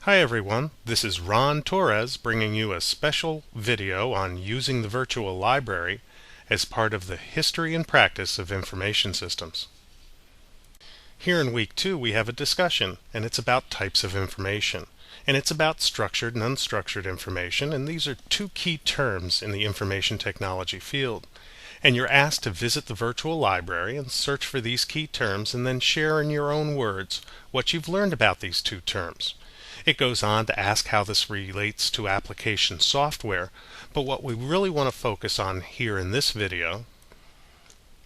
Hi everyone, this is Ron Torres bringing you a special video on using the virtual library as part of the history and practice of information systems. Here in week 2 we have a discussion, and it's about types of information. And it's about structured and unstructured information, and these are two key terms in the information technology field. And you're asked to visit the virtual library and search for these key terms and then share in your own words what you've learned about these two terms. It goes on to ask how this relates to application software, but what we really want to focus on here in this video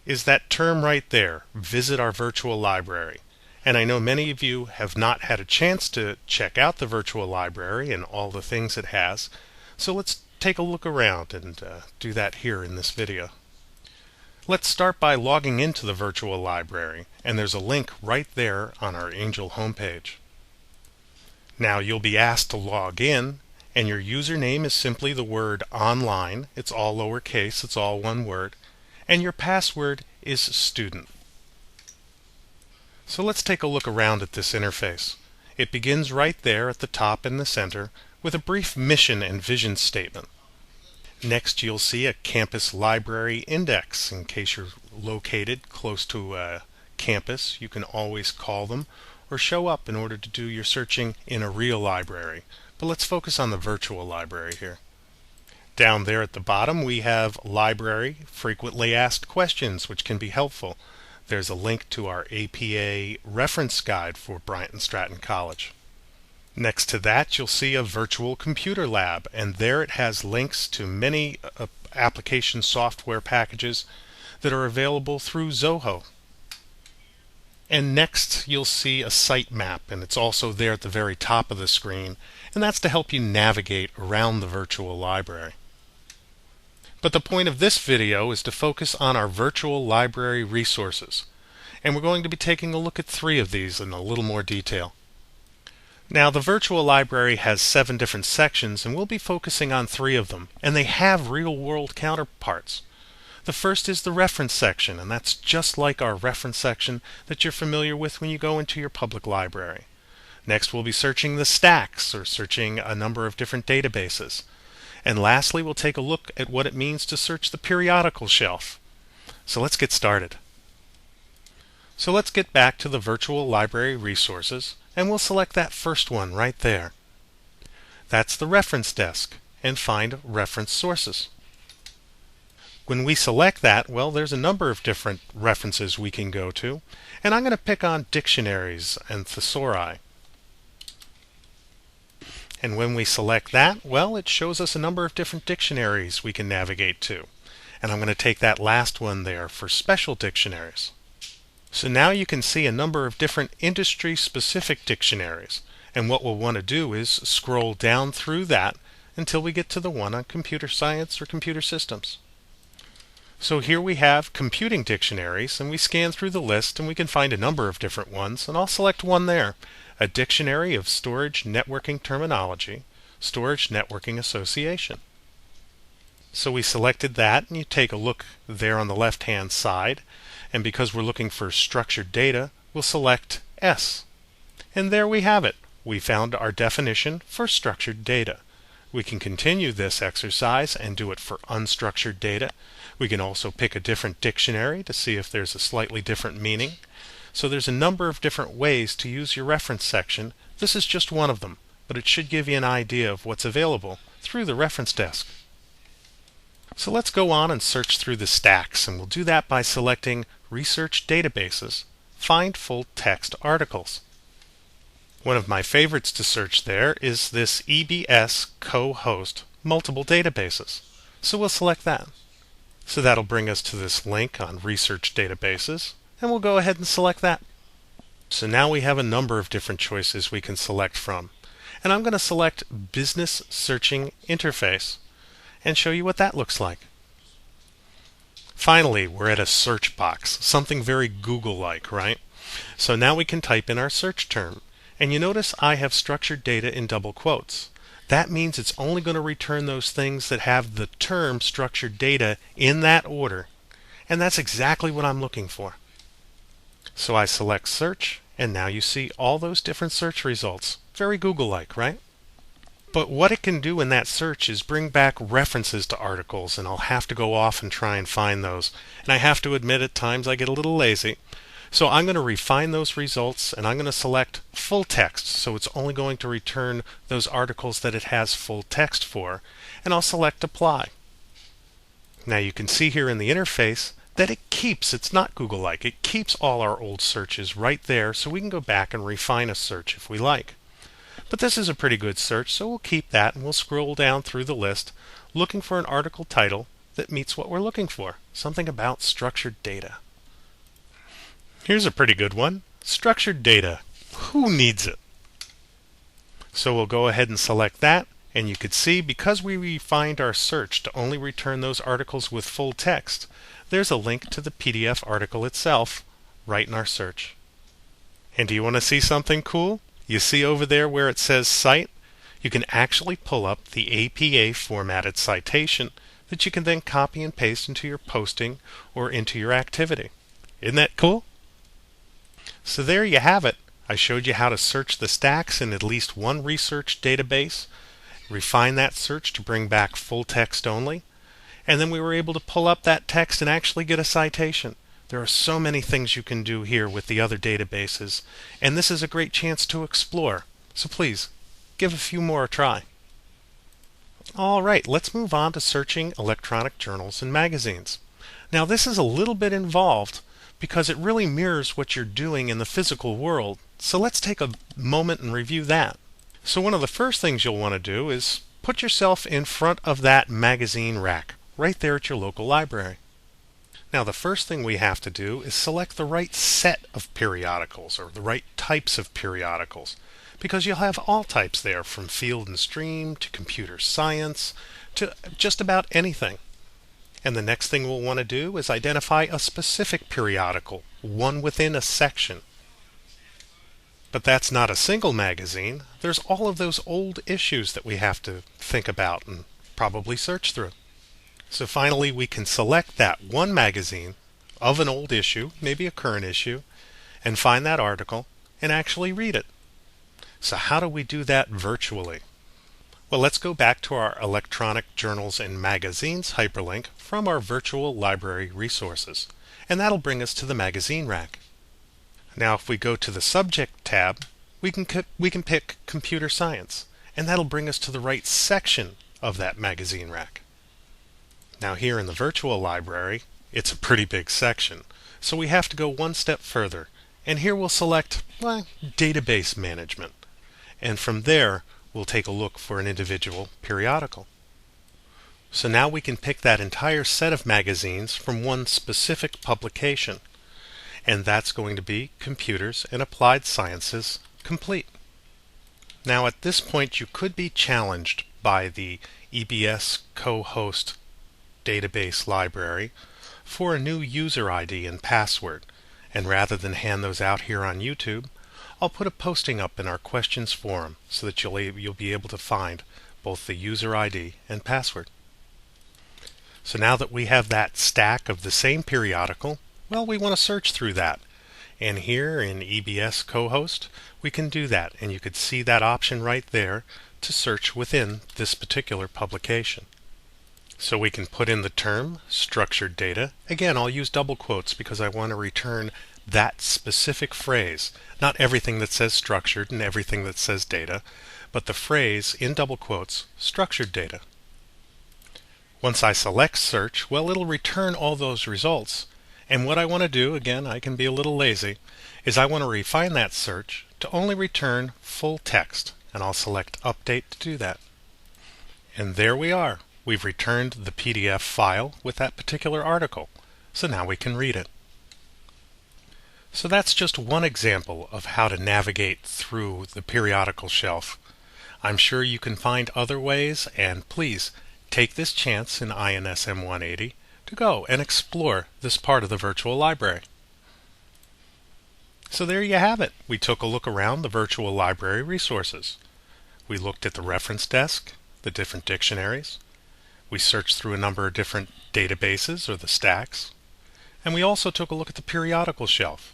is that term right there, visit our virtual library. And I know many of you have not had a chance to check out the virtual library and all the things it has, so let's take a look around and do that here in this video. Let's start by logging into the virtual library, and there's a link right there on our Angel homepage. Now you'll be asked to log in, and your username is simply the word online. It's all lowercase, it's all one word, and your password is student. So let's take a look around at this interface. It begins right there at the top in the center with a brief mission and vision statement. Next you'll see a campus library index. In case you're located close to a campus, you can always call them or show up in order to do your searching in a real library. But let's focus on the virtual library here. Down there at the bottom we have Library Frequently Asked Questions, which can be helpful. There's a link to our APA reference guide for Bryant and Stratton College. Next to that you'll see a virtual computer lab, and there it has links to many application software packages that are available through Zoho. And next you'll see a site map, and it's also there at the very top of the screen, and that's to help you navigate around the virtual library. But the point of this video is to focus on our virtual library resources, and we're going to be taking a look at 3 of these in a little more detail. Now the virtual library has 7 different sections, and we'll be focusing on 3 of them, and they have real-world counterparts. The first is the reference section, and that's just like our reference section that you're familiar with when you go into your public library. Next we'll be searching the stacks, or searching a number of different databases. And lastly we'll take a look at what it means to search the periodical shelf. So let's get started. So let's get back to the virtual library resources, and we'll select that first one right there. That's the reference desk, and find reference sources. When we select that, well, there's a number of different references we can go to, and I'm going to pick on dictionaries and thesauri. And when we select that, well, it shows us a number of different dictionaries we can navigate to. And I'm going to take that last one there for special dictionaries. So now you can see a number of different industry-specific dictionaries, and what we'll want to do is scroll down through that until we get to the one on computer science or computer systems. So here we have computing dictionaries, and we scan through the list and we can find a number of different ones, and I'll select one there, a Dictionary of Storage Networking Terminology, Storage Networking Association. So we selected that, and you take a look there on the left hand side, and because we're looking for structured data, we'll select S. And there we have it. We found our definition for structured data. We can continue this exercise and do it for unstructured data. We can also pick a different dictionary to see if there's a slightly different meaning. So there's a number of different ways to use your reference section. This is just one of them, but it should give you an idea of what's available through the reference desk. So let's go on and search through the stacks, and we'll do that by selecting Research Databases, Find Full Text Articles. One of my favorites to search there is this EBS co-host multiple databases. So we'll select that. So that'll bring us to this link on Research Databases, and we'll go ahead and select that. So now we have a number of different choices we can select from. And I'm going to select Business Searching Interface and show you what that looks like. Finally, we're at a search box, something very Google-like, right? So now we can type in our search term. And you notice I have structured data in double quotes. That means it's only going to return those things that have the term structured data in that order. And that's exactly what I'm looking for. So I select search, And now you see all those different search results. Very Google-like, right? But what it can do in that search is bring back references to articles, and I'll have to go off and try and find those. And I have to admit at times I get a little lazy. So I'm going to refine those results, and I'm going to select full text, so it's only going to return those articles that it has full text for, and I'll select apply. Now you can see here in the interface that it's not Google-like, it keeps all our old searches right there, so we can go back and refine a search if we like. But this is a pretty good search, so we'll keep that, and we'll scroll down through the list looking for an article title that meets what we're looking for, something about structured data. Here's a pretty good one. Structured data. Who needs it? So we'll go ahead and select that, and you could see because we refined our search to only return those articles with full text, there's a link to the PDF article itself right in our search. And do you want to see something cool? You see over there where it says Cite? You can actually pull up the APA formatted citation that you can then copy and paste into your posting or into your activity. Isn't that cool? So there you have it. I showed you how to search the stacks in at least one research database, refine that search to bring back full text only, and then we were able to pull up that text and actually get a citation. There are so many things you can do here with the other databases, and this is a great chance to explore. So please, give a few more a try. Alright, let's move on to searching electronic journals and magazines. Now this is a little bit involved because it really mirrors what you're doing in the physical world. So let's take a moment and review that. So one of the first things you'll want to do is put yourself in front of that magazine rack, right there at your local library. Now the first thing we have to do is select the right set of periodicals, or the right types of periodicals, because you'll have all types there, from Field and Stream to computer science to just about anything. And the next thing we'll want to do is identify a specific periodical, one within a section. But that's not a single magazine. There's all of those old issues that we have to think about and probably search through. So finally we can select that one magazine of an old issue, maybe a current issue, and find that article and actually read it. So how do we do that virtually? Well, let's go back to our electronic journals and magazines hyperlink from our virtual library resources, and that'll bring us to the magazine rack. Now if we go to the subject tab, we can pick computer science, and that'll bring us to the right section of that magazine rack. Now here in the virtual library, it's a pretty big section, so we have to go one step further, and here we'll select database management, and from there we'll take a look for an individual periodical. So now we can pick that entire set of magazines from one specific publication, and that's going to be Computers and Applied Sciences Complete. Now at this point you could be challenged by the EBS co-host database library for a new user ID and password, and rather than hand those out here on YouTube, I'll put a posting up in our questions forum so that you'll be able to find both the user ID and password. So now that we have that stack of the same periodical, well, we want to search through that. And here in EBS co-host, we can do that, and you could see that option right there to search within this particular publication. So we can put in the term structured data. Again, I'll use double quotes because I want to return that specific phrase, not everything that says structured and everything that says data, but the phrase in double quotes, structured data. Once I select search, well, it'll return all those results. And what I want to do, again, I can be a little lazy, is I want to refine that search to only return full text, and I'll select update to do that. And there we are. We've returned the PDF file with that particular article, so now we can read it. So that's just one example of how to navigate through the periodical shelf. I'm sure you can find other ways, and please take this chance in INSM 180 to go and explore this part of the virtual library. So there you have it. We took a look around the virtual library resources. We looked at the reference desk, the different dictionaries. We searched through a number of different databases or the stacks. And we also took a look at the periodical shelf.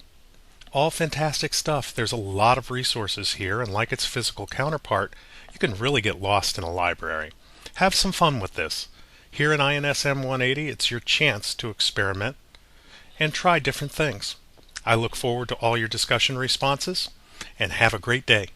All fantastic stuff. There's a lot of resources here, and like its physical counterpart, you can really get lost in a library. Have some fun with this. Here in INSM 180, it's your chance to experiment and try different things. I look forward to all your discussion responses, and have a great day.